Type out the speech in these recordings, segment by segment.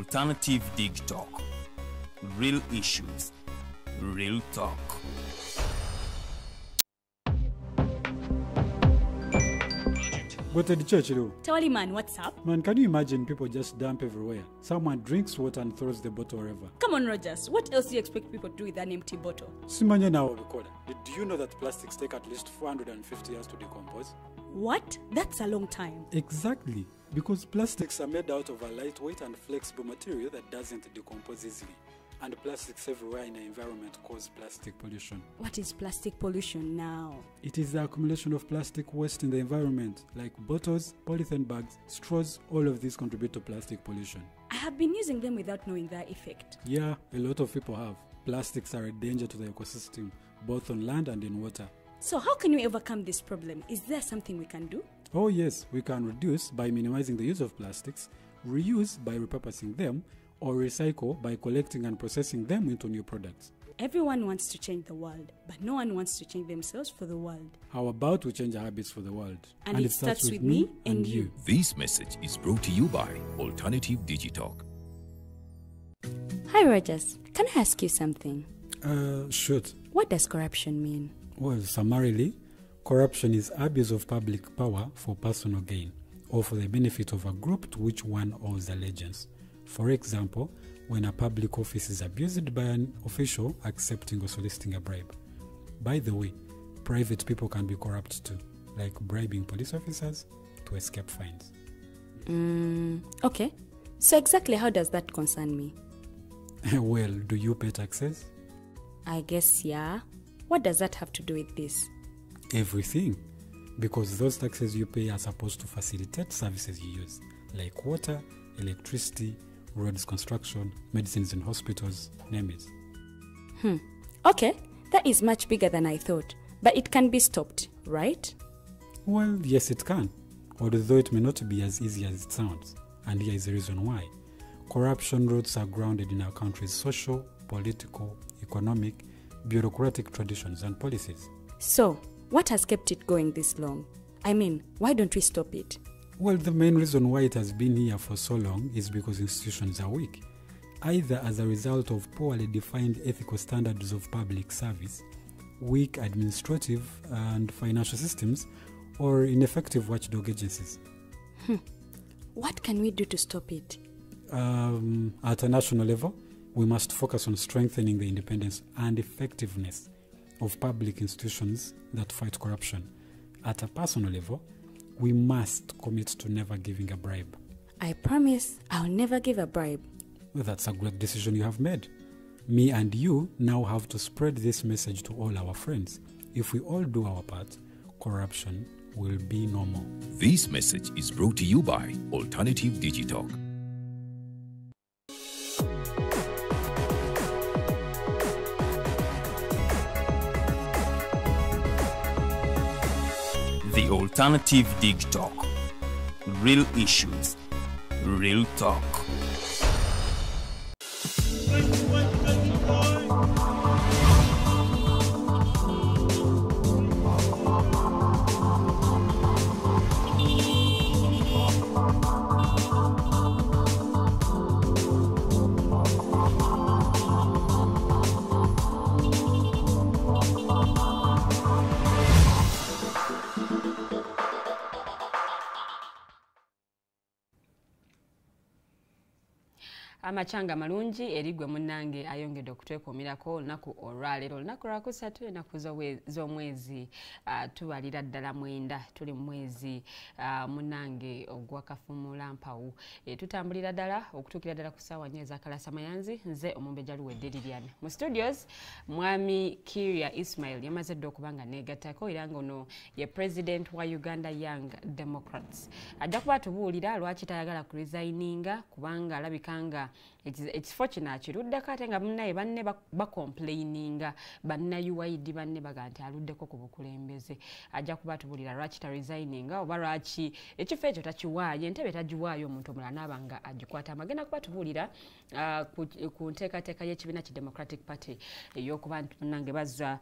Alternative Dig Talk. Real issues, real talk. Go to the church, though. Tawali man, what's up? Man, can you imagine people just dump everywhere? Someone drinks water and throws the bottle wherever. Come on, Rogers. What else do you expect people to do with an empty bottle? Simanya now, Bikoda. Do you know that plastics take at least 450 years to decompose? What? That's a long time. Exactly. Because plastics are made out of a lightweight and flexible material that doesn't decompose easily. And plastics everywhere in the environment cause plastic pollution. What is plastic pollution now? It is the accumulation of plastic waste in the environment, like bottles, polythene bags, straws. All of these contribute to plastic pollution. I have been using them without knowing their effect. Yeah, a lot of people have. Plastics are a danger to the ecosystem, both on land and in water. So how can we overcome this problem? Is there something we can do? Oh yes, we can reduce by minimizing the use of plastics, reuse by repurposing them, or recycle by collecting and processing them into new products. Everyone wants to change the world, but no one wants to change themselves for the world. How about we change our habits for the world? And it starts with me and you. This message is brought to you by Alternative Digitalk. Hi, Rogers. Can I ask you something? Shoot. What does corruption mean? Well, summarily, corruption is abuse of public power for personal gain or for the benefit of a group to which one owes allegiance. For example, when a public office is abused by an official accepting or soliciting a bribe. By the way, private people can be corrupt too, like bribing police officers to escape fines. Okay. So exactly how does that concern me? Well, do you pay taxes? I guess, yeah. What does that have to do with this? Everything. Because those taxes you pay are supposed to facilitate services you use, like water, electricity, roads construction, medicines in hospitals, name it. Okay, that is much bigger than I thought. But it can be stopped, right? Well, yes it can, although it may not be as easy as it sounds. And here is the reason why. Corruption roots are grounded in our country's social, political, economic, bureaucratic traditions and policies. So, what has kept it going this long? I mean, why don't we stop it? Well, the main reason why it has been here for so long is because institutions are weak, either as a result of poorly defined ethical standards of public service, weak administrative and financial systems, or ineffective watchdog agencies. What can we do to stop it? At a national level, we must focus on strengthening the independence and effectiveness of public institutions that fight corruption. At a personal level, we must commit to never giving a bribe. I promise I'll never give a bribe. Well, that's a great decision you have made. Me and you now have to spread this message to all our friends. If we all do our part, corruption will be normal. This message is brought to you by Alternative Digitalk. The Alternative Dig Talk. Real issues, real talk. Amachanga malungi erigwe munnange ayongedde okutwekuumirako olunaku olwaleero olunaku lwakusatu enaku z'omwezi tubalira ddala 9 tuli mu mwezi munnange ogwakafumula mpawu tutambulira ddala okutuukira ddala ku ssaawa 4 ez'akalasamayanzi nze omumbejja Luwedde Lilian mu studios mwami Kiria Ismail yamaze dda okuba nga neegattako era ng'ono ye president wa Uganda Young Democrats ajja kuba tubuulira lwaki tayagala ku resigninga kubanga alabika nga ekifo kino akiruddeko ate nga munnaye banne bacomplaininga banna UID banne baga nti aluddeko ku bukulembeze ajja kuba tubulira lwaki ta resigninga oba lwaki ekifo ekyo takiwaayo entebe tagiwaayo omuntu omulala naaba nga agikwata amagenda kuba tubulira ku nteekateeka y'ekibiina ki Democratic Party ey'okuba nange bazza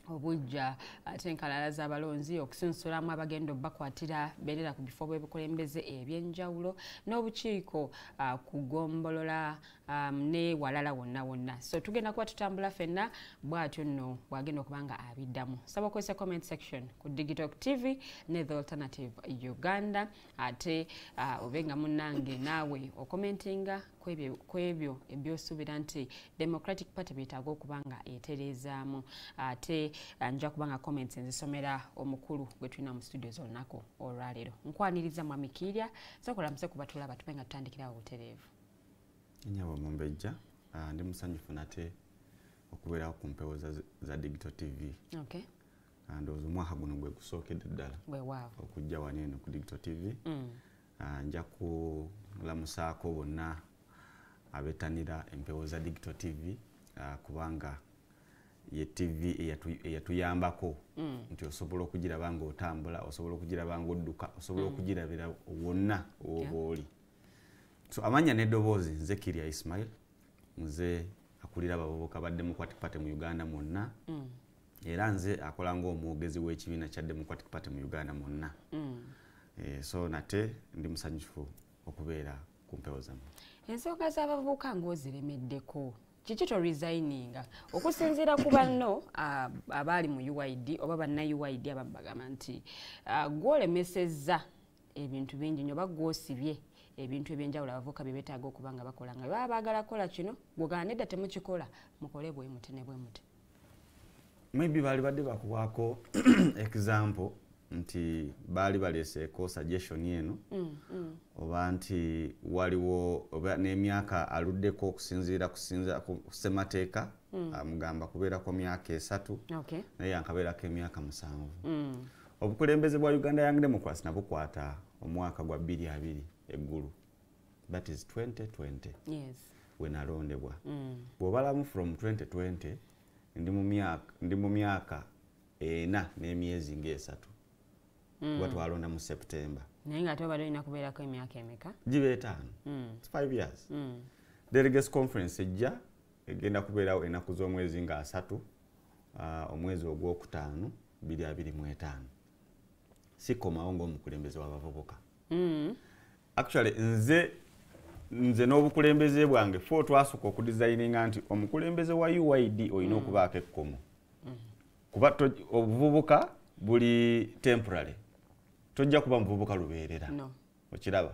obujja ate enkalala z'abalonzi okusunsulamu abagenda bakwatira bendera ku bifo by'obukulembeze ebyenjawulo n'obukiiko kugombolola ne walala wonna so tugenda kuba tutambula fenna bw'atyo nno bw'agenda okuba nga abiddamu saba okozesa comment section ku Digital TV ne The Alternative Uganda ate obenga munnange naawe okomentinga kwebyo ebyosuubira nti Democratic Party byetaaga okuba nga etereezaamu ate nja kubanga comments nzisomera omukulu gwe tulina mu studio z'olunaku olwaleero nkwaniriza Mwami Kirya sokola muse kuba tulaba tupenga tutandikirawo butereevu Nyawo Mumbejja ndi musanyufu nate okubeerawo ku mpewo za Digital TV. Okay. Ndowooza omwaka guno gwe gusookedde ddala okujja wano eno ku Digital TV. Nja kulamusaako bonna abettanira empewo za Digital TV kubanga ye TV eyatuyambako nti osobola okugiraba nga otambula, osobola okugiraba nga odduka, osobola okugirabira wonna woba oli. So amanya n'eddoboozi nze Kirya Ismail nze akulira abavubuka ba Democratic Party mu Uganda mwonna era nze akola ng'omwogezi w'ekibiina kya Democratic Party mu Uganda mwonna. So nate ndi musanyufu okubeera ku mpewo zammwe. Ensonga z'abavubuka ng'oziremeddeko kiki to resigninga okusinziira ku banno abaali mu UID oba banna UID ababagamba nti gwolemesezza ebintu bingi nnyo bagwosibye ebintu ebyenjawulo abavubuka bye beetaaga okuba nga bakola nga baba baagala kukola kino bw'ogamba nedda temukikola mukole bwe muti ne bwe muti. Maybe baali badde bakubwako example nti baali baleeseeko suggestion eno oba nti waliwo oba n'emyaka aluddeko okusinziira ku ssemateeka amugamba kubeerako myaka 3 naye yankabeerako emyaka 7. Obukulembeze bwa Uganda Young Democrats nabukwata omwaka gwa 2020 eggulu, that is 2020. Yes. When alondebwa bw'obalamu from 2020 ndi mu myaka 4 n'emyezi nga 3 kuba twalonda mu September. Naye nga ate olina kubeerako emyaka emeka? Gibe 5. It's 5 years. Delegates Conference ejja egenda kubeerawo ennaku z'omwezi nga 3 omwezi ogw'okutaano 2025. Sikomawo ng'omukulembeze w'abavubuka. Actually nze n'obukulembeze bwange fo twasooka okudesigninga nti omukulembeze wa UID olina okubaako ekkomo. Kuba obuvubuka buli temporary. Tojja kuba muvubuka lubeerera. Okiraba?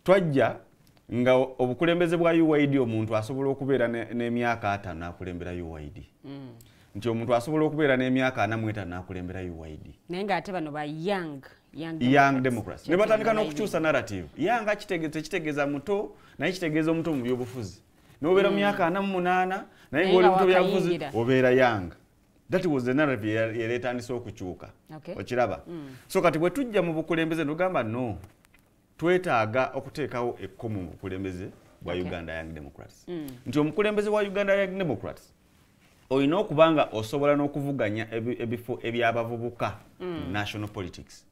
Twajja nga obukulembeze bwa UID omuntu asobola okubeera n'emyaka 5 n'akulembera UID. Nti omuntu asobola okubeera n'emyaka 45 n'akulembera UID. Naye ng'ate bano ba Young Democrats. Ne batandika n'okukyusa narrative. Young kitegeeza muto naye kitegeeza omuto mu byobufuzi. N'obeera mu myaka 48 naye ng'oli muto byobufuzi obeera young. That was the narrative yeretandise okukyuka. Okiraba? So kati bwe tujja mu bukulembeze nogamba no twetaaga okuteekawo ekkomo mu bukulembeze bwa Uganda Young Democrats. Nti omukulembeze wa Uganda Young Democrats olina okubanga osobola n'okuvuganya ebifo eby'abavubuka mu national politics.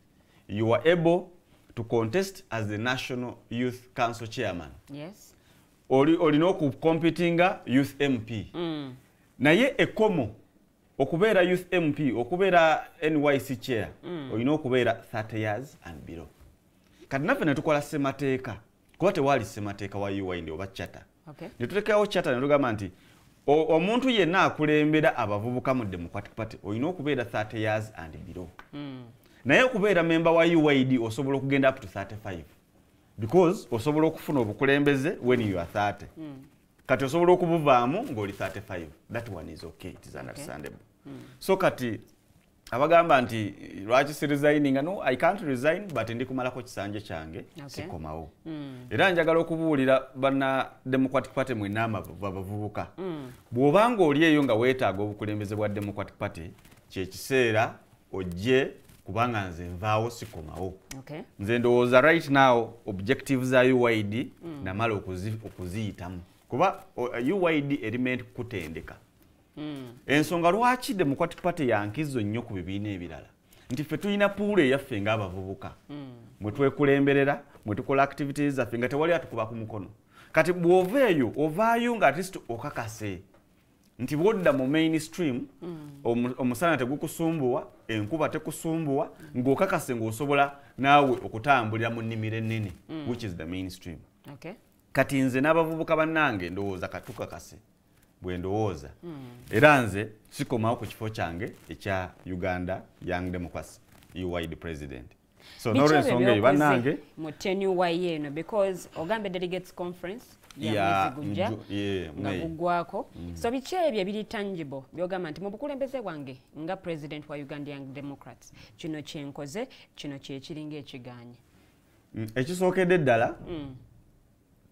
You are able to contest as the National Youth Council Chairman. Yes. Olina okucompetinga Youth MP. Naye ekkomo okubeera Youth MP, okubeera NYC Chair, olina okubeera 30 years and below. Kati naffe ne tukola ssemateeka kuba tewaali ssemateeka wa UID oba charter. Ne tuteekawo charter ne tugamba nti omuntu yenna akulembera abavubuka mu Democratic Party olina okubeera 30 years and below. Naye okubeera member wa UID osobola okugenda up to 35 because osobola okufuna obukulembeze when you are 30. Kati osobola okubuvaamu ng'oli 35. That one is okay, it is understandable. So kati abagamba nti lwaki si resigninga, no, I can't resign but ndi kumalako kisanje kyange sikomawo. Era njagala okubuulira bana Democratic Party mwenna abavubuka. Bw'obanga oli eyo nga weetaaga obukulembeze bwa Democratic Party kye kiseera ojje kubanga nze nvaawo sikomawo. Nze ndowooza right now objectives za UID namala okuziyitamu kuba UID element kutendeka. Ensonga lwaki Democratic Party yankizo nnyo ku bibiina ebirala nti ffe tulina puulo eyaffe ng'abavubuka mwe twekulemberera mwe tukola activities zaffe nga tewali atukuba ku mukono. Kati bw'ova eyo ovaayo nga at least okakase nti bw'odda mu mainstream omusana tegukusumbuwa enkuba tekusumbuwa ng'okakase ng'osobola naawe okutambulira mu nnimiro ennene which is the mainstream. Okay. Kati nze n'abavubuka bannange ndowooza katukakase bwe ndowooza era nze sikomawo ku kifo kyange ekya Uganda Young Democrats UYD president. So n'olwensonga eyo bannange mu TNUY eno because ogambe delegates conference ya mwezi gujja nga guggwako. So biki ebyo ebiri tangible byogamba nti mu bukulembeze bwange nga president wa Uganda Young Democrats kino kyenkoze kino kyekiringa ekiganye. Ekisookedde ddala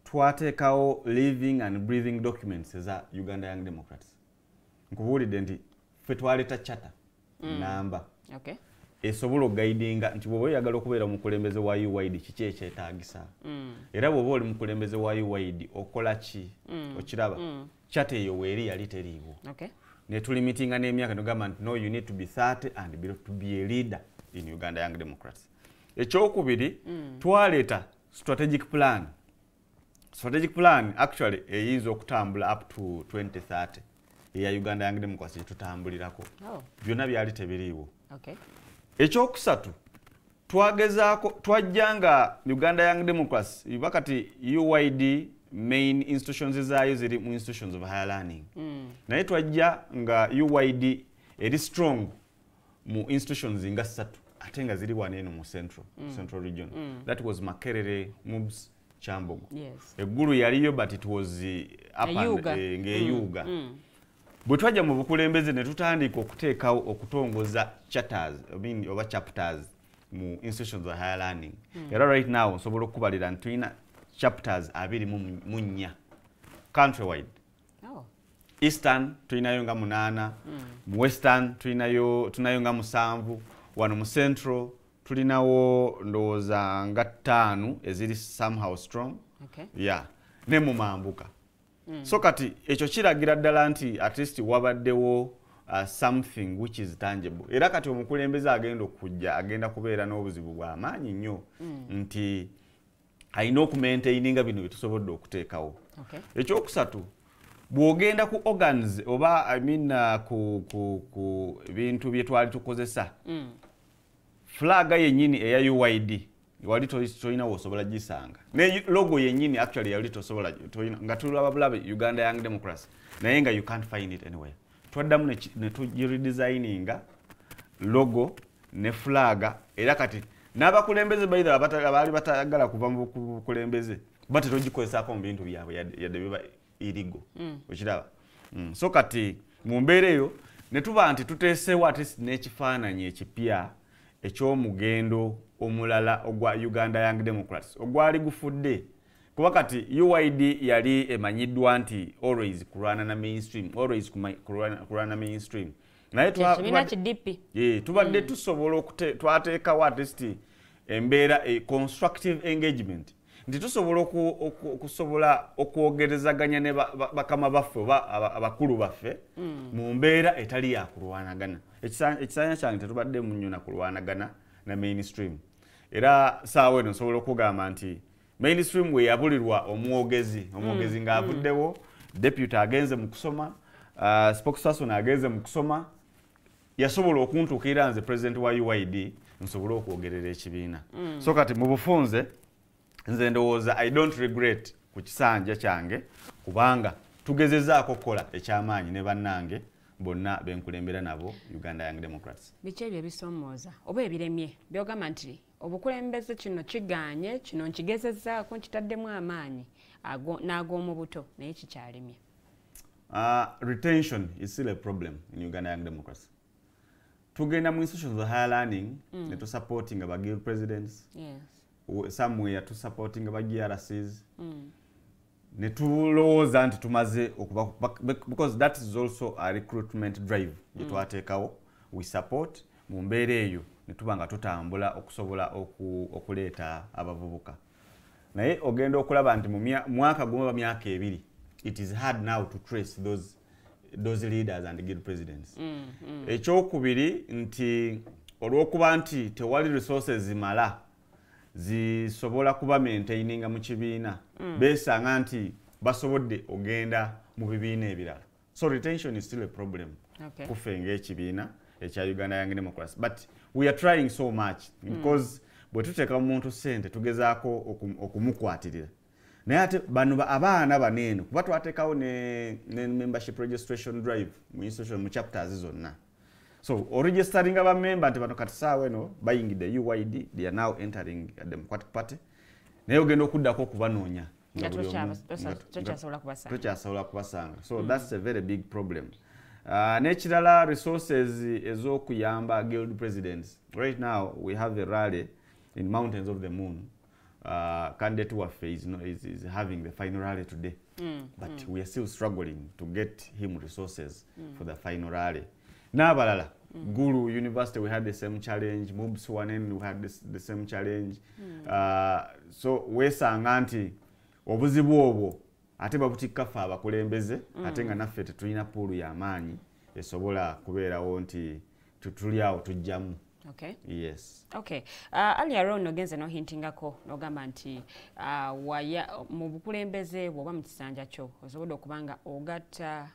twateekawo living and breathing documents eza Uganda Young Democrats. Nkubuulidde nti ffe twaleeta charter namba esobola okugaidinga nti bw'oba oyagala okubeera omukulembeze wa UYD kiki ekyetaagisa era bw'oba oli mukulembeze wa UYD okola ki okiraba charter eyo weeri yali teriiwo ne tulimitinga n'emyaka nogamba nti no you need to be 30 and to be a leader in Uganda Young Democrats. Ekyokubiri twaleeta strategic plan. Strategic plan actually eyinza okutambula up to 2030 eya Uganda Young Democrats tutambulirako byonna byali tebiriiwo. Ekyokusatu twajjanga Uganda Young Democrats bakati UYD main institutions zaayo ziri mu institutions of higher learning naye twajja nga UYD eri strong mu institutions nga 3 ate nga ziri waneno mu central region. That was Makerere, Mubs, Chambogo. Eggulu yaliyo but it was up and ng'eyuga. Bwe twajja mu bukulembeze ne tutandika okuteekawo okutongoza charters oba chapters mu institutions of higher learning. Era right now nsobola okubalira nti tulina chapters 24 countrywide. Eastern tulinayo nga 8, mu Western tunayo nga 7, wano mu Central tulinawo ndowooza nga 5 eziri somehow strong. Ne mu Mambuka. So kati ekyo kiragira ddala nti at least wabaddewo something which is tangible. Era kati omukulembeze agenda kubeera n'obuzibu bw'amaanyi nnyo nti alina okumaintaininga bino bye tusobodde okuteekawo. Ekyokusatu bw'ogenda ku organs oba ku bintu bye twali tukozesa flaga yennyini eya UYD wali tolina wosobola gisanga ne logo yennyini actually yali tosobola nga tulaba bulaba Uganda Young Democrats naye nga you can't find it anywhere. Twaddamu ne tugiredesigninga logo ne flaga era kati n'abakulembeze baida abaali batayagala kuva mu bukulembeze bati togikozesaako mu bintu byabwe yadde biba irigo okiraba. So kati mu mbeera eyo ne tuba nti tuteesewo ate n'ekifaananyi ekipya eky'omugendo omulala ogwa Uganda Young Democrats ogwali gufudde kuba kati UYD yali emanyiddwa nti always kulwana na mainstream kulwana na mainstream naye tubadde tusobola twateekawo at least embeera constructive engagement nti tusobola okusobola okwogerezaganya ne bakama baffe oba abakulu baffe mu mbeera etali yakulwanagana. Ekisanya kyange tetubadde nnyo na kulwanagana na mainstream era saawa eno nsobola okugamba nti mainstream we yabulirwa omwogezi ng'avuddewo deputy agenze mu kusoma spokesperson agenze mu kusoma yasobola okuntuukirira nze president wa UYD nsobola okwogerera ekibiina. So kati mu bufunze nze ndowooza I don't regret ku kisanja kyange kubanga tugezezaako kukola ekyamaanyi ne bannange bonna benkulembera nabo Uganda Young Democrats. Biki ebyo ebisoomooza oba ebiremye byogamba nti obukulembeze kino kiganye kino nkigezezaako nkitaddemu amaanyi n'ag'omu buto naye kikyalemye? Retention is still a problem in Uganda Young Democrats. Tugenda mu institutions of higher learning ne supporting aba guild presidents. Somewhere to supporting aba GRCs. Ne tulowooza nti tumaze because that is also a recruitment drive gye twateekawo we support mu mbeera eyo ne tuba nga tutambula okusobola okuleeta abavubuka naye ogenda okulaba nti mu mwaka gumu myaka 2 it is hard now to trace those leaders and guild presidents. Ekyokubiri nti olw'okuba nti tewali resources zimala zisobola kuba maintaininga mu kibiina besanga nti basobodde ogenda mu bibiina ebirala. So retention is still a problem Okay. kufenga ekibiina ekya Uganda Young Democrats, but we are trying so much because bwe tuteeka omuntu ssente tugezaako okumukwatirira naye ate bano abaana banene kuba twateekawo ne membership registration drive mu institution mu chapters zonna, so oregistering aba member nti bano kati saawa eno bayingidde UYD, they are now entering a Democratic Party, naye ogenda okuddako okubanoonya tokyasobola kubasanga, so that's a very big problem. N'ekirala resources ez'okuyamba guild presidents. Right now we have a rally in Mountains of the Moon. Candidate waffe is having the final rally today, but we are still struggling to get him resources for the final rally. N'abalala Gulu University we had the same challenge, Mubs Wanen we had the same challenge. So weesanga nti obuzibu obwo ate babutikkafa abakulembeze ate nga naffe tetulina puulu y'amaanyi esobola kubeerawo nti tuli awo tujjamu. Okay. Yes. Okay. Earlier on ogenze no hintingako nogamba nti mu bukulembeze bwoba mu kisanja kyo osobola okubanga ogatta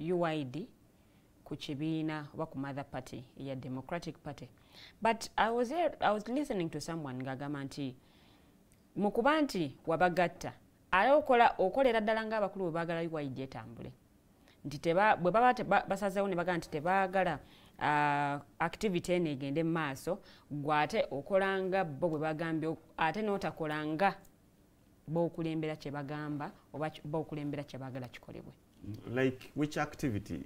UYD ku kibiina oba ku mother party ya Democratic Party. But I was listening to someone ngagamba nti mu kuba nti wabagatta okolera ddala ng'abakulu bwe baagala UYD etambule nti bwe baba basazeewo ne bagamba nti tebaagala activity eno egende mu maaso gwe ate okolanga bo bwe bagambye ate n'otakolanga bo okulembera kye bagamba oba bo okulembera kye baagala kikolebwe. Like which activity?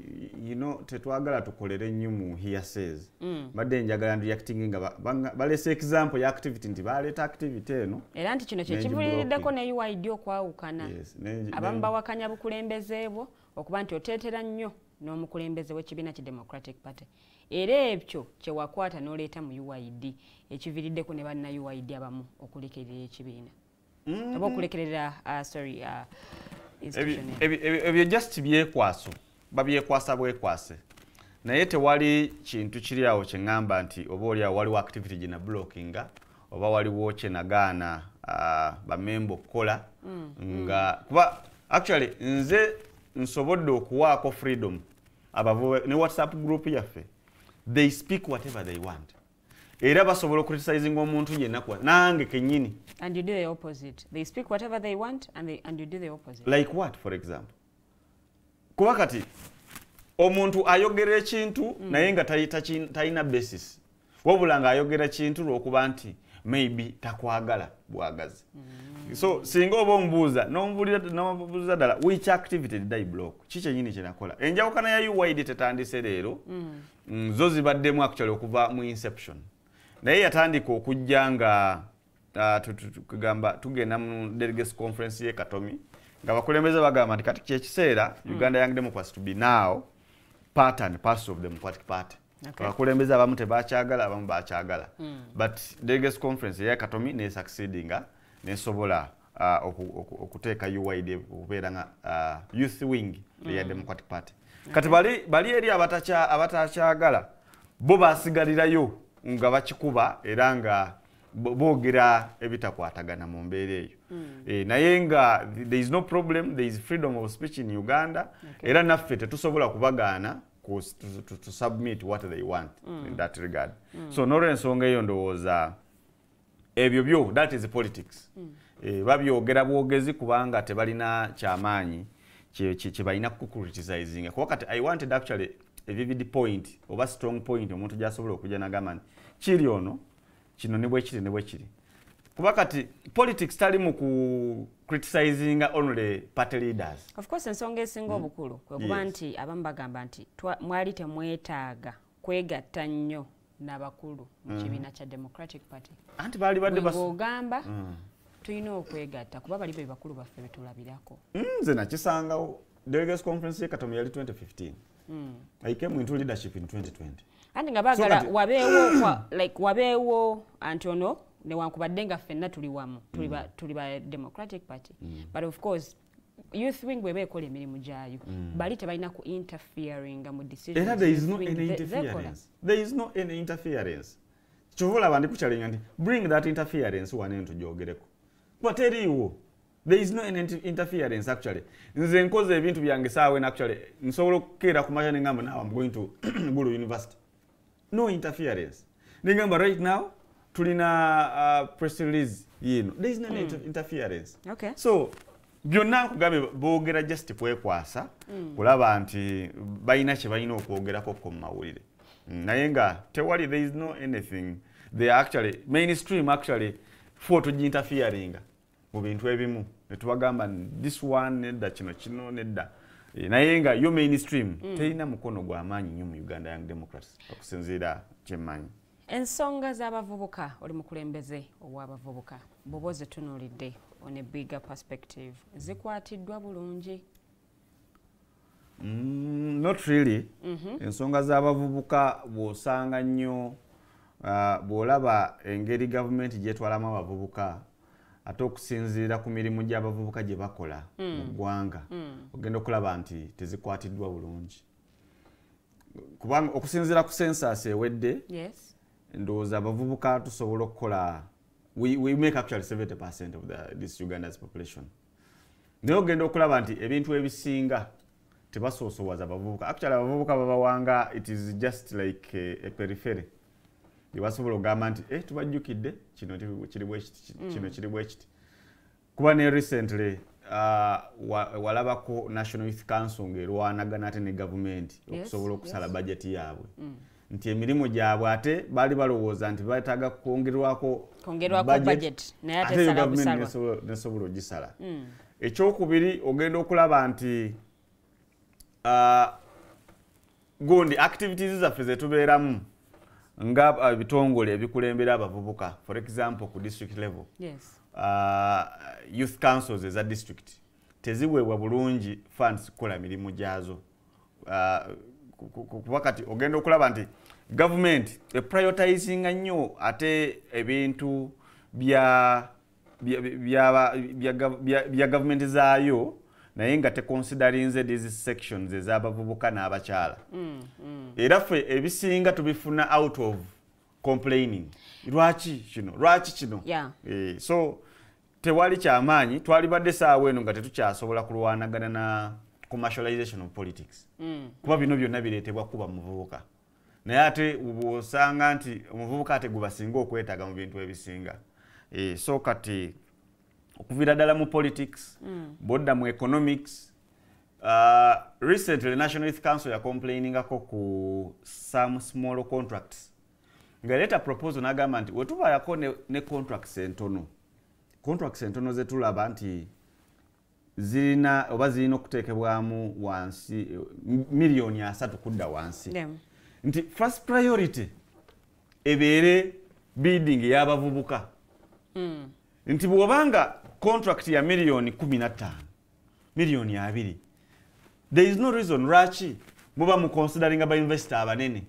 You know, tetwagala tukolere nnyo mu hearsays. Badde njagala reacting nga balese example ya activity nti baleeta activity eno. Era nti kino kye kivuliriddeko ne UID okwawukana. Yes. Abamu bawakanya bukulembeze bwo okuba nti oteetera nnyo n'omukulembeze w'ekibiina ki Democratic Party. Era ebyo kye wakwata n'oleeta mu UID ekiviiriddeko ne banna UID abamu okulekerera ekibiina. Oba okulekerera ebyo just byekwaso babyekwasa bwekwase naye tewali kintu kiri awo kye ngamba nti oba oli awo waliwo activity gina blockinga oba waliwo kye nagaana bamemba okukola nga kuba actually nze nsobodde okuwaako freedom ne WhatsApp group yaffe they speak whatever they want era basobola criticizing omuntu yenna nange kennyini. And you do the opposite. They speak whatever they want and you do the opposite. Like what, for example? Kuba kati omuntu ayogera ekintu naye nga talina basis. Wabula nga ayogera kintu lw'okuba nti maybe takwagala bwagazi. So singa oba omubuuza n'omubuuza ddala which activity did I block? Ki kyennyini kye nakola? Enjawukana ya UYD tetandise leero zo zibaddemu actually okuva mu inception. Naye yatandika okujja nga tugenda mu delegates conference ye Katomi nga bakulembeze bagamba nti kati kyekiseera Uganda Young Democrats to be now part and parcel of the Democratic Party. Bakulembeze abamu tebakyagala abamu bakyagala. But delegates conference ye Katomi ne succeedinga nesobola okuteeka UYD okubeera nga youth wing ya Democratic Party. Kati bali eri abatakyagala bo basigalirayo nga bakikuba era nga boogera ebitakwatagana mu mbeera eyo. Naye nga there is no problem, there is freedom of speech in Uganda. Era naffe tetusobola kubagaana to submit what they want in that regard. So n'olw'ensonga eyo ndowooza ebyo byo that is politics. Babyogera bwogezi kubanga tebalina kyamaanyi kye balina kucriticizinga. Kuba kati I wanted actually a vivid point oba strong point omuntu gy'asobola okujja n'agamba nti kiri ono kino ne bwe kiri ne bwe kiri. Kuba kati politics tali mu ku criticising only party leaders. Of course ensonga esinga obukulu kwe kuba nti abamu bagamba nti mwali temwetaaga kwegatta nnyo n'abakulu mu kibiina kya Democratic Party. Anti baali badde bagamba tulina okwegatta kuba bali be bakulu baffe betulabirako. Nze nakisangawo delegates conference ye Katomi yali 2015. I came into leadership in 2020. Andi nga bagala wabeewo Antono newankubadde nga ffenna tuli wamu tuli ba Democratic Party. But of course youth wing bweba ekola emirimu gyayo bali tebalina ku interfering mu decisions. Era there is no any interference. There is no any interference. Kyova olaba ndi kuchalinga nti bring that interference wane ntujoogereko. But teriiwo There is no interference actually. Nze nkoze ebintu byange saawe actually nsobola okukeera ku makya nengamba now I'm going to Gulu University. No interference. Nengamba right now tulina press release yino. There is no interference. Okay. So byonna kugambe boogera just kwekwasa kulaba nti balina kye balina okwogerako ko mu mawulire. Naye nga tewali there is no anything. They are actually mainstream actually for to interfering mu bintu ebimu. Netubagamba this one nedda kino nedda. Naye nga yo mainstream terina mukono gwa amaanyi nnyo mu Uganda Young Democrats okusinziira kyemmanyi. Ensonga z'abavubuka oli mukulembeze ow'abavubuka bw'oba zitunuulidde on a bigger perspective zikwatiddwa bulungi? Not really. Ensonga z'abavubuka bw'osanga nnyo bw'olaba engeri gavumenti gyetwalamu abavubuka ate okusinziira ku mirimu gy'abavubuka gye bakola mu ggwanga ogenda okulaba nti tezikwatiddwa bulungi. Kubanga okusinziira ku census ewedde, yes, ndowooza abavubuka tusobola okukola we make actually 70% of this Uganda's population. Naye ogenda okulaba nti ebintu ebisinga tebasoosowaza abavubuka. Actually abavubuka babawanga it is just like a periphery. Basobola okugamba nti tubajjukidde kino kiri bwe kiti. Kuba ne recently walabako National Youth Council ng'erwanagana ate ne gavumenti okusobola okusala bajeti yaabwe. Nti emirimu gyabwe ate baali balowooza nti bataaga kwongerwako budget naye ate sala busala nesobola ogisala. Ekyokubiri ogenda okulaba nti gundi activities zaffe zetubeeramu nga bitongole ebikulembera abavubuka, for example ku district level, yes, youth councils eza district teziweebwa bulungi funds kukola mirimu gyazo. Wakati ogenda okulaba nti government prioritizing nnyo ate ebintu bya government zaayo naye nga teconsiderinze these sections ez'abavubuka n'abakyala. Era ffe ebisinga tubifuna out of complaining. Lwaki kino? Yeah. So tewali kyamaanyi twalibadde saawa eno nga tetukyasobola kulwanagana na commercialization of politics. Kuba bino byonna bireetebwa kuba muvubuka. Naye ate osanga nti omuvubuka ate gubasinga okwetaaga mu bintu ebisinga. So kati okuvira ddala mu politics, bodda mu economics. Recently National Youth Council ya complainingako ku some small contracts. Nga leta proposal n'agamba nti wetubayako ne contracts entono. Contracts entono zetulaba nti zirina okuteekebwamu wansi million 3 kudda wansi. Nti first priority ebeere bidding y'abavubuka. Nti bw'obanga contract ya million 15, million 2, there is no reason lwaki muba mu considering aba investor abanene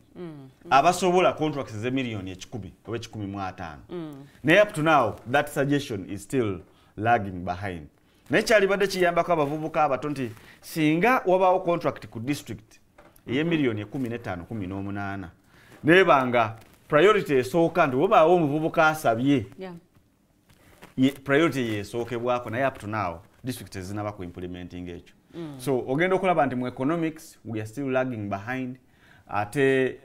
abasobola contracts ze million 10 oba 15. Naye up to now that suggestion is still lagging behind. Naye kyalibadde kiyambako abavubuka abato nti singa wabaawo contract ku district eye million 15, 18 nebanga priority esooka nti wabaawo omuvubuka asabye, priority yesookebwako, naye up to now district ezinaba ku implementing ekyo. So ogenda okulaba nti mu economics we are still lagging behind ate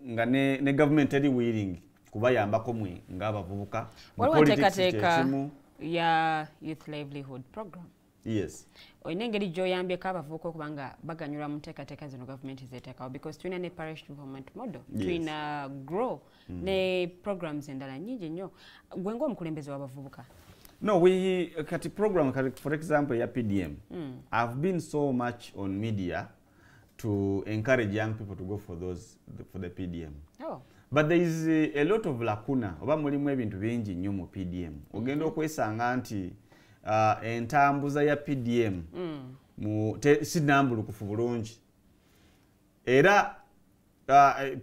nga ne government eri willing kubayambako mwe ng'abavubuka. Waliwo enteekateeka ya youth livelihood program. Yes. Oyina engeri gy'oyambyeko abavubuka okuba nga baganyulwa mu nteekateeka zino gavumenti zeteekawo because tulina ne parish development model, tulina grow ne programs endala nnyingi nnyo. Gwe ng'omukulembeze w'abavubuka? No, kati program for example ya PDM. I've been so much on media to encourage young people to go for the PDM. Oh. But there is a lot of lacuna oba mulimu ebintu bingi nnyo mu PDM. Ogenda okwesanga nti entambuza ya PDM sinambulukufu bulungi. Era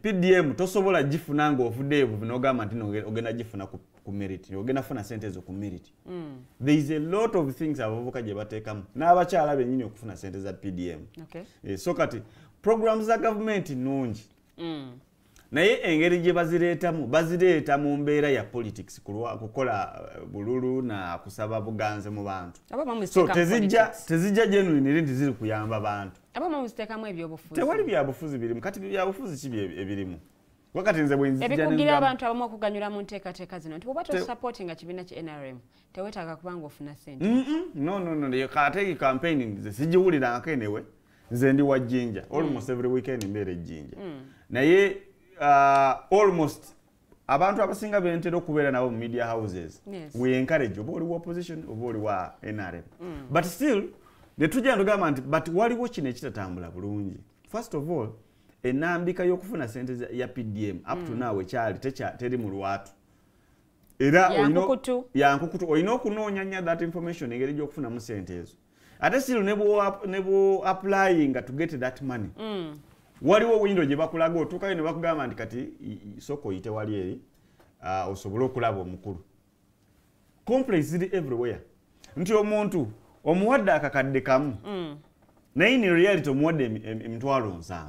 PDM tosobola gifuna ng'ovudde ebuvi n'ogamba nti ogenda gifuna ku merit, ogenda funa sente ezo ku merit. There is a lot of things abavubuka gye bateekamu n'abakyala bennyini okufuna sente za PDM. Okay. So kati programs za government nnungi. naye engeri gye bazireeta mu mbeera ya politics kukola bululu na kusaba buganze mu bantu. So tezijja genuinely nti ziri kuyamba bantu. Abamu muziteekamu ebyobufuzi. Tewali byabufuzi birimu. Kati byabufuzi ki ebirimu? Wakati nze bwenzijja ebikugira abantu abamu okuganyula mu nteekateeka zino nti bwoba tosupportinga kibiina ki NRM teweetaaga kubanga ofuna ssente. No, kate campaign nze sigiwulirangako enewe. Nze ndi wa Jinja. Almost every weekend mbeera Jinja. Naye almost abantu abasinga bentera okubeera nabo mu media houses. We encourage oba oli wa opposition oba oli wa NRM. But still ne tujja ndogamba nti but waliwo kino ekitatambula bulungi. First of all, enambika y'okufuna sente ya PDM up to now ekyali teri mu lwatu. Era yankukutu olina okunoonya nnyo that information engeri gy'okufuna mu sente ezo. Ate still nebo applying to get that money. Waliwo window gye bakulaga otuukayo ne bakugamba nti kati soko oyite wali eri osobole okulaba omukulu. Complaints ziri everywhere. Nti omuntu omuwadde akakadde kamu naye in reality omuwadde emitwalo 7.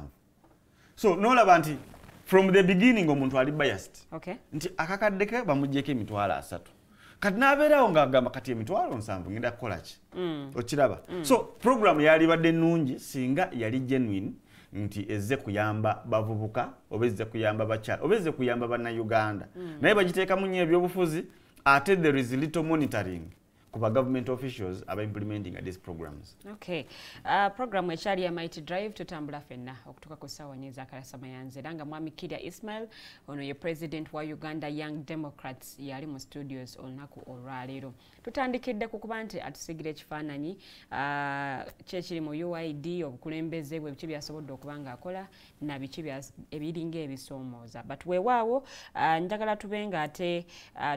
So nolaba nti from the beginning omuntu ali biased. Nti akakadde ke bamuggyeko emitwalo 3. Kati nabeerawo ng'agamba kati emitwalo 7 ngenda kukola ki? Okiraba. So program yali badde nnungi singa yali genuine nti ezze kuyamba bavubuka oba ezze kuyamba bakyala oba ezze kuyamba bannayuganda. Naye bagiteekamu nnyo ebyobufuzi ate there is little monitoring kuba government officials aba implementing these programs. Okay. Program ekyali ya Mighty Drive tutambula fenna okutuka ku ssaawa nnya ez'akalasamayanzi era nga Mwami Kirya Ismail ono ye president wa Uganda Young Democrats yali mu studios olunaku olwaleero. Tutandikidde ku kuba nti atusigira ekifaananyi kyekiri mu UID obukulembeze bwe biki byasobodde okuba ng'akola na biki ebiringa ebisoomooza. But weewaawo njagala tube nga ate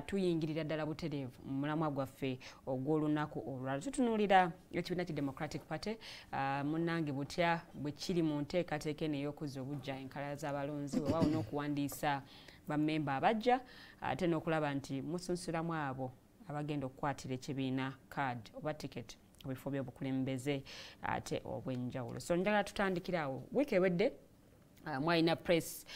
tuyingirira ddala butereevu mu mulamwa gwaffe ogw'olunaku olwaleero. Tutunuulira ekibiina ki Democratic Party munnange butya bwe kiri mu nteekateeka eno ey'okuzza obuggya enkalala z'abalonzi weewaawo n'okuwandiisa bammemba abajja ate n'okulaba nti musunsulamu abo abagenda okukwatira ekibiina card oba ticket mu bifo by'obukulembeze ate obw'enjawulo. So njagala tutandikira awo. Wiiki ewedde mwalina press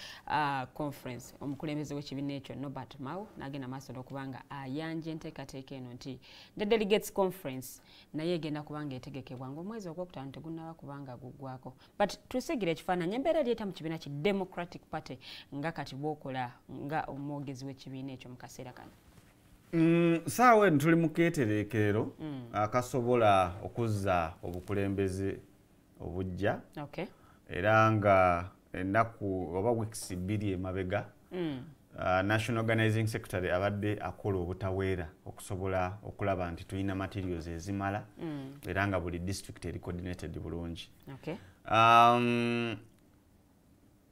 conference omukulembeze w'ekibiina ekyo Norbert Mao n'agenda maaso n'okuba nga ayanja enteekateeka eno nti the delegates conference naye egenda kuba nga etegekebwa ng'omwezi ogwokutaano tegunnaba kuba nga guggwako. But tusigira ekifaananyi embeera eryeta mu kibiina ki Democratic Party nga kati bw'okola nga omwogezi w'ekibiina ekyo mu kaseera kano. Saawa eno tuli mu keetereekero akasobola okuzza obukulembeze obujja. Era nga ennaku oba weeks 2 emabega National Organizing Secretary abadde akola obutaweera okusobola okulaba nti tulina materials ezimala era nga buli district eri coordinated bulungi.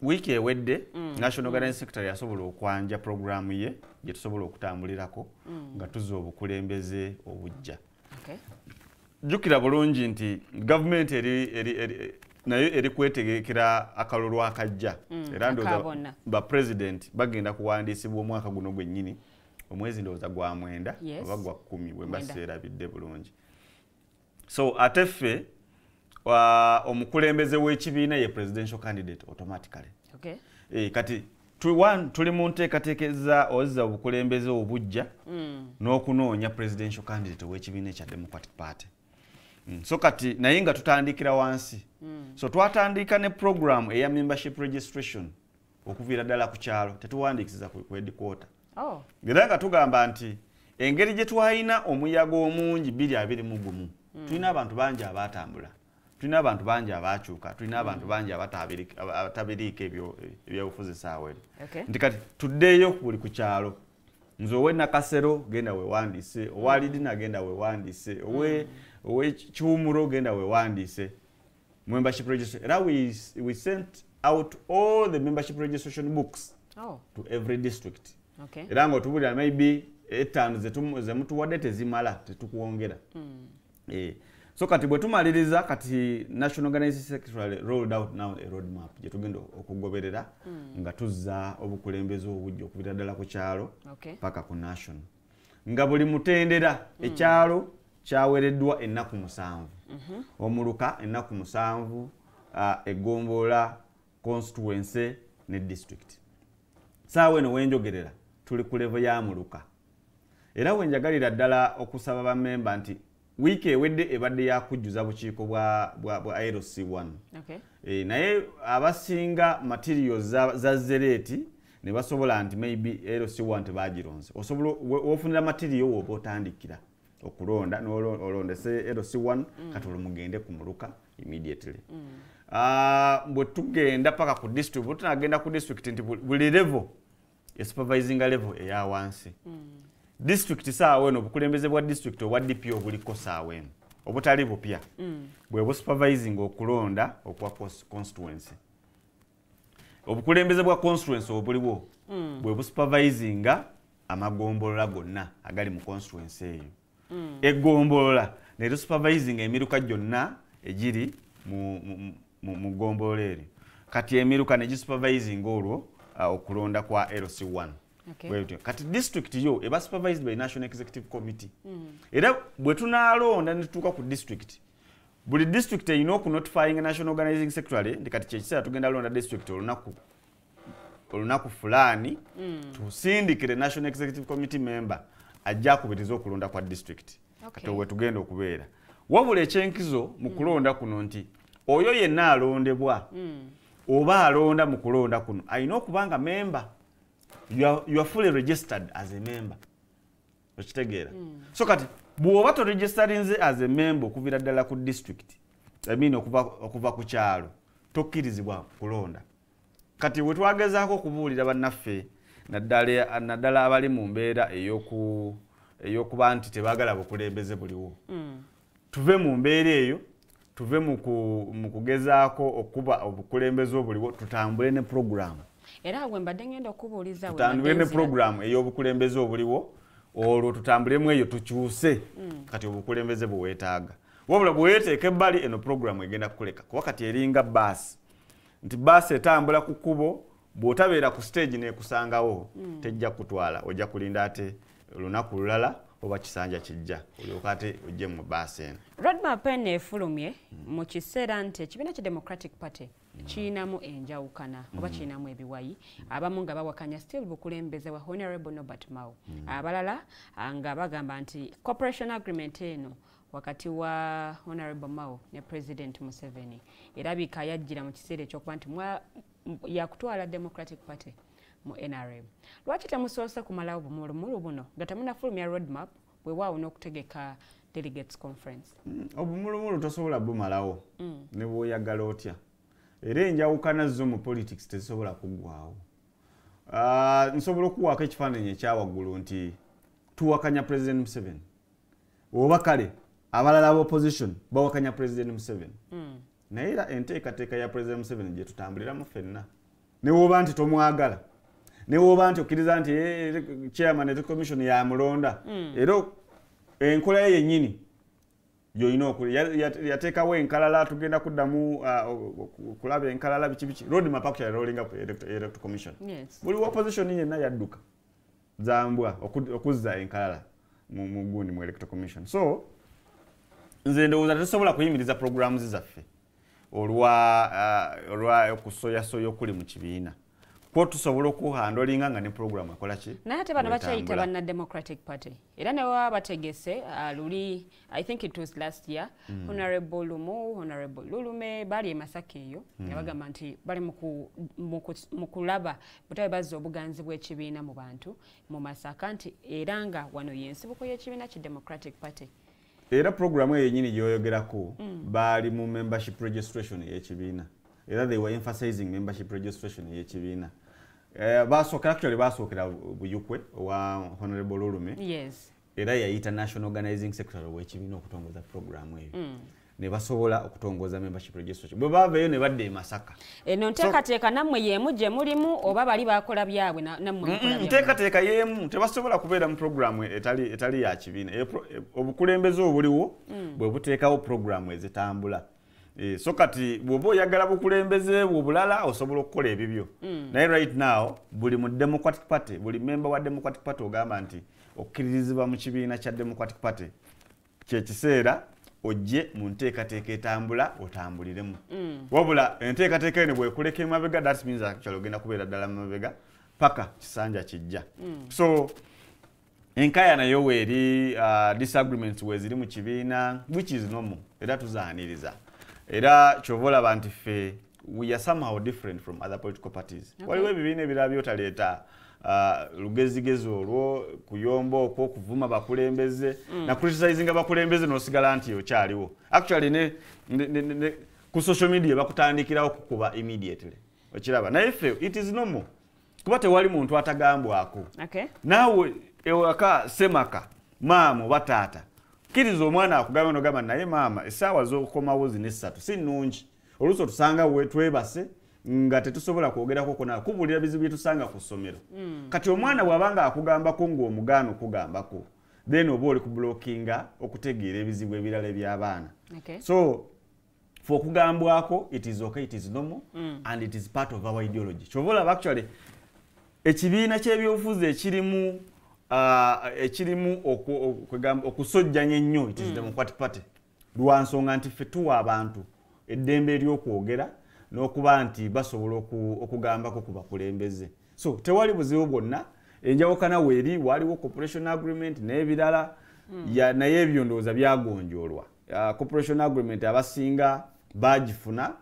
Wiiki ewedde National Organizing Secretary asobola okwanja programu ye gye tusobola okutambulirako nga tuzza obukulembeze obujja. Jjukira bulungi nti government nayo eri kwetegekera akalulu akajja era ndowooza ba president bagenda kuwandiisibwa omwaka guno gwennyini omwezi ndowooza gwa 9 oba gwa 10 bwe mba seerabidde bulungi. So ate ffe omukulembeze w'ekibiina ye presidential candidate automatically. Kati tuli mu nteekateekeza ozza obukulembeze obujja n'okunoonya presidential candidate w'ekibiina ekya Democratic Party. So kati naye nga tutandikira wansi. So twatandika ne program eya membership registration okuviira ddala ku kyalo tetuwandiikisiza ku headquarter. Era nga tugamba nti engeri gye twalina omuyaga omungi 2021 tulina abantu bangi abaatambula, tulina abantu bangi abaakyuka, tulina abantu bangi abatabiriika ebyobufuzi saawa eri. Nti kati tuddeeyo buli ku kyalo. Nze owe Nakasero genda weewandiise, owa Lidina genda weewandiise, owe Kiwumuro genda weewandiise. Membership registration. Era we sent out all the membership registration books to every district. Era nga otubulira maybe 5 ze mutuwadde tezimala tetukwongera. So kati bwe tumaliriza kati National Organizing Secretary rolled out now a roadmap gye tugenda okugoberera nga tuzza obukulembeze obujja okubira ddala ku kyalo paka ku national. Nga buli mutendera ekyalo kyaweereddwa ennaku 7. Omuluka ennaku 7, Egombola constituency ne district. saawe no wenjogerera tuli ku level ya muluka era wenjagalira ddala okusaba ba member nti wiiki ewedde ebadde yakujjuza bukiiko bwa LC1 naye abasinga materials za zereti ne basobola nti maybe LC1 tebagironze osobola ofunira material woba otandikira okulonda olondese LC1 kati olumugende ku muluka immediately bwe tugenda paka ku district bwe tunagenda ku district nti buli level supervising level eya wansi district saawe no bukulembeze bwa district obwa DPO buliko saawe obutali bupya bwe bu supervising okulonda okwa constituency obukulembeze bwa constituency obuliwo bwe bu supervising amagombolola gonna agali mu constituency eyo egombolola ne supervising emiruka gyonna ejiri mu gombolola eri kati emiruka ne supervising olwo okulonda kwa LC1 kati district yo eba supervised by National Executive Committee era bwe tunalonda nituka ku district buli district erina okunotifying National Organizing Secretary ndikati kyekisera tugenda londa district olunaku fulani tusindikire National Executive Committee member ajja kubiriza okulonda kwa district kati we tugenda okubeera wabula ekyenkizo mu kulonda kuno nti oyo yenna alondebwa oba alonda mu kulonda kuno alina okubanga member you are fully registered as a member okitegeera so kati bw'oba to registerinze as a member okuvira ddala ku district I mean okuva ku kyalo tokkirizibwa kulonda kati we twagezaako okubuulira bannaffe naddala abali mu mbeera ey'okuba nti tebaagala bukulembeze buliwo tuve mu mbeera eyo tuve mu kugezaako okuba obukulembeze obuliwo tutambule ne programu era gwe mbadde ngenda okubuuliza tutambule ne programu ey'obukulembeze obuliwo olwo tutambulemu eyo tukyuse kati obukulembeze buweetaaga wabula bweteeka ebbali eno programu egenda kukoleka kuba kati eringa baasi nti baasi etambula ku kkubo bw'otabeera ku stage neekusangawo tejja kutwala ojja kulinda ate olunaku lulala oba kisanja kijja olyoka ate ojje mu baasi eno roadmap eno efulumye mu kiseera nti ekibiina kya Democratic Party kiinamu enjawukana oba kiinamu ebiwayi abamu nga bawakanya still bukulembeze wa Honorable Norbert Mao abalala nga bagamba nti cooperation agreement eno wakati wa Honorable Mao ne President Museveni erabika yajjira mu kiseera ekyokuba nti yakutwala Democratic Party mu NRM lwaki temusoose kumalawo bumulumulu buno nga temunafulumya roadmap bwewaawo n'okutegeka delegates conference obumulumulu tosobola bumalawo ne bw'oyagala otya era enjawukana zo mu politics tezisobola kuggwaawo nsobola okuwaako ekifaananyi ekyawaggulu nti tuwakanya President Museveni oba kale abalala ba opposition bawakanya President Museveni naye era enteekateeka ya President Museveni gye tutambuliramu ffenna ne woba nti tomwagala ne woba nti okkiriza nti chairman of commission yamulonda era enkola ye yennyini yoyina yateekawo enkalala tugenda kuddamu kulaba enkalala biki roadmap actually rolling up electoral commission buli opposition yenna yadduka zambwa okuzza enkalala mu gundi mu electoral commission so nze ndowooza tetusobola kuyimiriza programs zaffe olwa okusoyasoya okuli mu kibiina ko tusobola okuhandolinga nga ne program akola ki naye ate bano bakyayita banna Democratic Party era ne baba bategese luli I think it was last year Honorable Lumu Honorable Lulume bali Masaka eyo nga bagamba nti bali mu kulaba butabe bazza obuganzi bw'ekibiina mu bantu mu Masaka nti era nga wano yensibuko y'ekibiina ki Democratic Party era programu eyo yennyini gyoyogerako bali mu membership registration y'ekibiina era they were emphasizing membership registration y'ekibiina basookera buyukwe wa Honorable Lulume era yayita National Organizing Secretary w'ekibiina okutongoza programu eyo ne basobola okutongoza membership registration bwe baveeyo ne badde e Masaka eno nteekateeka nammwe yeemu gye mulimu oba bali bakola byabwe nammwe mukola nteekateeka yeemu tebasobola kubeera mu programu etali ya kibiina obukulembeze obuliwo bwe buteekawo programu ezitambula so kati bw'oba oyagala bukulembeze bw'obulala osobola okukola ebibyo naye right now buli mu Democratic Party buli member wa Democratic Party ogamba nti okkiririzibwa mu kibiina kya Democratic Party kyekiseera ojje mu nteekateeka etambula otambuliremu wabula enteekateeka eno bwekuleka emabega that means actually ogenda kubeera ddala mu mabega paka kisanja kijja. So enkaya nayo weeri disagreements weziri mu kibiina, which is normal, era tuzaaniriza. Era kyovola bantu ffe we are somehow different from other political parties. Waliwo ebibiina ebirala byotaleeta lugezigezi olwo kuyomba okwo kuvuma bakulembeze na criticizing abakulembeze n'osigala nti okyaliwo. Actually ne ku social media bakutandikirawo kukuba immediately. Okiraba naye ffe it is normal kuba tewali muntu atagambwako. Naawe ewaka semaka maama oba taata kkiriza omwana akugamba n'ogamba naye maama essaawa z'okukomawo zino essatu si nnungi oluusi otusanga twebase nga tetusobola kwogerako kona kubulira bizibu bye tusanga ku ssomero. Kati omwana bw'abanga akugambako ng'omugaana okugambako then oba oli kublockinga okutegeera ebizibu ebirala eby'abaana. So for okugambwako it is okay, it is normal and it is part of our ideology. Kyobola actually ekibiina ky'ebyobufuzi ekirimu okusojjanya ennyo it is Democratic Party lwa nsonga nti ffe tuwa abantu eddembe ery'okwogera n'okuba nti basobola okugambako ku bakulembeze. So tewali buzibu bwonna, enjawukana weeri waliwo cooperation agreement n'ebirala naye ebyo ndowooza byagonjoolwa. Cooperation agreement abasinga bagifuna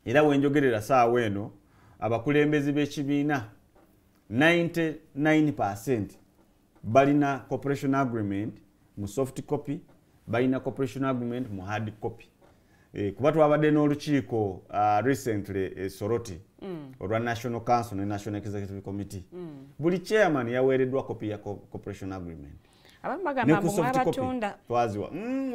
era wenjogerera saawa eno abakulembeze b'ekibiina 99% balina cooperation agreement mu soft copy, balina cooperation agreement mu hard copy. Kuba twabadde n'olukiiko recently Soroti olwa National Council ne National Executive Committee. Buli chairman yaweereddwa copy ya cooperation agreement. Abamagamba mwabatunda twaziwa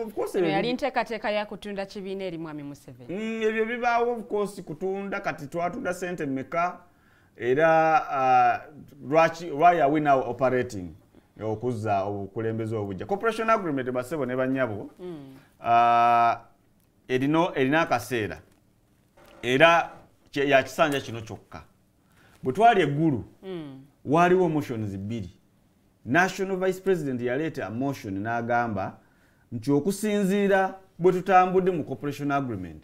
of course yali nteekateeka ya kutunda kibiina eri Mwami Museveni. Ebyo bibaawo of course kutunda kati twatunda sente mmeka era why are we now operating okuzza obukulembeze obujja. Cooperation agreement basebo ne banyabo erina akaseera era ya kisanja kino kyokka. Bwe twali eggulu waliwo motions bbiri. National Vice President yaleeta motion n'agamba nti okusinziira bwe tutambudde mu cooperation agreement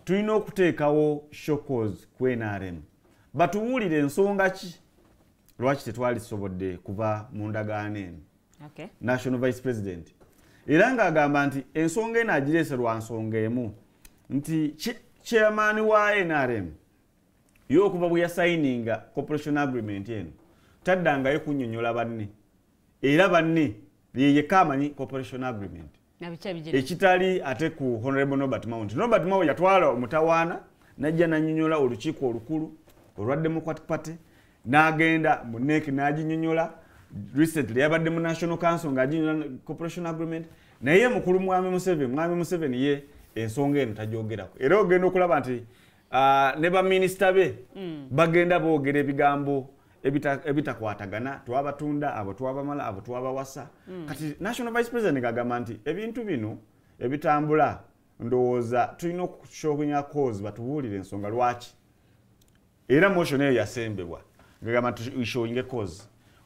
tulina okuteekawo show cause ku NRM batuwulire ensonga ki lwaki tetwalisobodde kuva mu ndagaano eno. National Vice President era ng'agamba nti ensonga eno agireese lwa nsonga emu nti chairman wa NRM y'okuva bwe yasayininga cooperation agreement eno taddangayo kunnyonnyola banne era banne yeyeka amanyi cooperation agreement ekitali ate ku Honorable Norbert Mao. Norbert Mao yatwala omutawaana najja nannyonnyola olukiiko olukulu olwa Democratic Party n'agenda mu NEC n'aginnyonnyola. Recently yabadde mu National Council ng'aginnyola cooperation agreement naye mukulu Mwami Museveni ye ensonga eno tagyogerako era ogenda okulaba nti ne baminisita be bagenda boogera ebigambo ebitakwatagana twabatunda abo twabamala abo twabawasa. Kati National Vice President agamba nti ebintu bino ebitambula ndowooza tulina okushoonya cause batubuulire ensonga lwaki era motion eyo yasembebwa ngagamba nti ishowinge cause.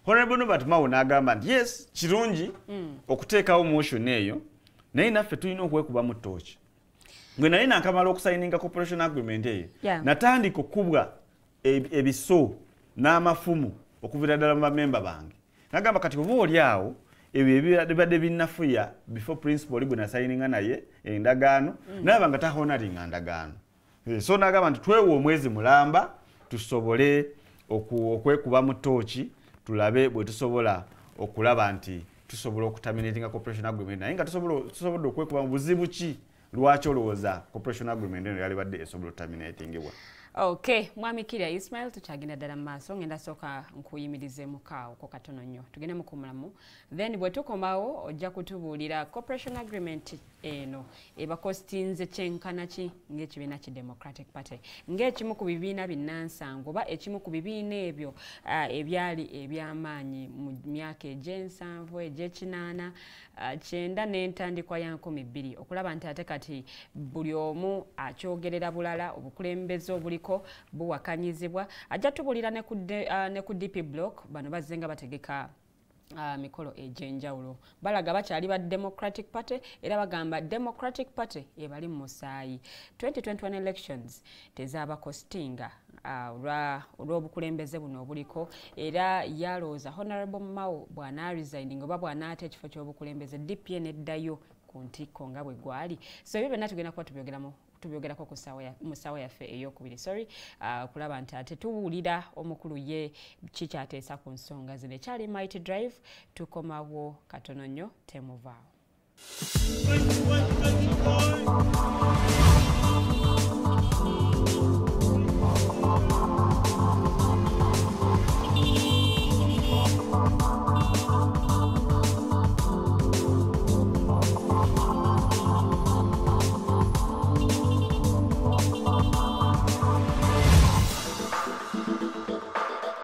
Honorable Norbert Mao n'agamba nti yes kirungi okuteekawo motion eyo naye naffe tulina okwekuba mu ttooki. Ngwe naye nakamala okusayininga cooperation agreement eyo natandika okubwa ebiso n'amafumu okuvira ddala mu bamemba bange. Nagamba kati oba oli awo ebyo ebibadde binnafuya before principal gwe nasayininga naye endagaano nalaba nga tahonaringa ndagaano. So nagamba nti twewe omwezi mulamba tusobole okwekuba mu ttooki tulabe bwe tusobola okulaba nti tusobola okutaminatinga cooperation agreement naye nga tusobodde okwekuba mu buzibu ki lwaki olowooza cooperation agreement eno yalibadde esobola okutaminatingibwa. Okay, Mwami Kirya Ismail tukyagenda ddala mu maaso ngenda sooka nkuyimirize mukaawo ko katono nnyo tugende mu kumulamu then bwe tukomawo ojja kutubuulira cooperation agreement eno ebakostinze kyenkana ki ng'ekibiina ki Democratic Party ng'ekimu ku bibiina binnansango oba ekimu ku bibiina ebyo ebyali eby'amaanyi mu myaka egy'ensanvu egy'ekinaana kyenda n'entandikwa ya 2000 okulaba nti ate kati buli omu akyogerera bulala obukulembeze obuliko buwakanyizibwa. Ajja tubulira ne ku DP block bano bazze nga bategeka mikolo egy'enjawulo balaga bakyali ba Democratic Party era bagamba Democratic Party ebali mu musaayi 2021 elections tezaaba costinga olw'obukulembeze buno obuliko era yalowooza Honorable Mao bw'ana resigning oba bw'anaata ekifo ky'obukulembeze DPN eddayo ku ntikko nga bwe gwali. So ebyo byonna tugenda kuba tubyogerako mu ssaawa yaffe ey'okubiri. Kulaba nti ate tuwulira omukulu ye kikyateesa ku nsonga zino. Ekyali Mighty Drive tukomawo katono nnyo temuvaawo.